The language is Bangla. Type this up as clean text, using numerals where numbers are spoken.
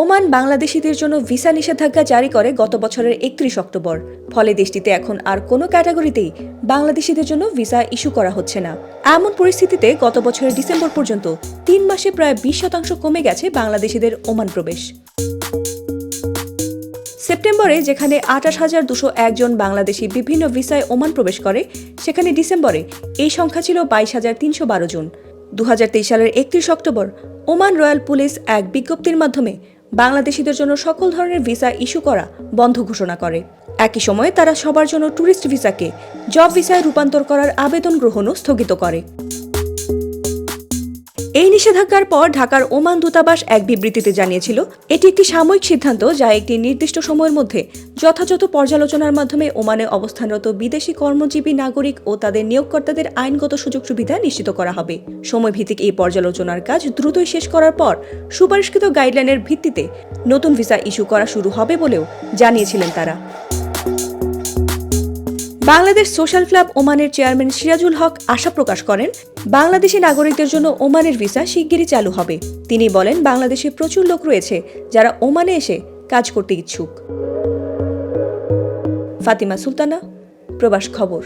ওমান বাংলাদেশিদের জন্য ভিসা নিষেধাজ্ঞা জারি করে গত বছরের ৩১ অক্টোবর। ফলে দেশটিতে এখন আর কোনো ক্যাটাগরিতেই বাংলাদেশিদের জন্য ভিসা ইস্যু করা হচ্ছে না। এমন পরিস্থিতিতে গত বছরের ডিসেম্বর পর্যন্ত ৩ মাসে প্রায় ২০% কমে গেছে বাংলাদেশিদের ওমান প্রবেশ। সেপ্টেম্বরে যেখানে ২৮,২০১ জন বাংলাদেশি বিভিন্ন ভিসায় ওমান প্রবেশ করে, সেখানে ডিসেম্বরে এই সংখ্যা ছিল ২২,৩১২ জন। ২০২৩ সালের ৩১ অক্টোবর ওমান রয়্যাল পুলিশ এক বিজ্ঞপ্তির মাধ্যমে বাংলাদেশিদের জন্য সকল ধরনের ভিসা ইস্যু করা বন্ধ ঘোষণা করে। একই সময়ে তারা সবার জন্য ট্যুরিস্ট ভিসাকে জব ভিসায় রূপান্তর করার আবেদন গ্রহণও স্থগিত করে। এই নিষেধাজ্ঞার পর ঢাকার ওমান দূতাবাস এক বিবৃতিতে জানিয়েছিল, এটি একটি সাময়িক সিদ্ধান্ত যা একটি নির্দিষ্ট সময়ের মধ্যে যথাযথ পর্যালোচনার মাধ্যমে ওমানে অবস্থানরত বিদেশি কর্মজীবী নাগরিক ও তাদের নিয়োগকর্তাদের আইনগত সুযোগ সুবিধা নিশ্চিত করা হবে। সময়ভিত্তিক এই পর্যালোচনার কাজ দ্রুতই শেষ করার পর সুপারিশকৃত গাইডলাইনের ভিত্তিতে নতুন ভিসা ইস্যু করা শুরু হবে বলেও জানিয়েছিলেন তারা। বাংলাদেশ সোশ্যাল ক্লাব ওমানের চেয়ারম্যান সিরাজুল হক আশা প্রকাশ করেন, বাংলাদেশি নাগরিকদের জন্য ওমানের ভিসা শিগগিরই চালু হবে। তিনি বলেন, বাংলাদেশে প্রচুর লোক রয়েছে যারা ওমানে এসে কাজ করতে ইচ্ছুক। ফাতিমা সুলতানা, প্রবাস খবর।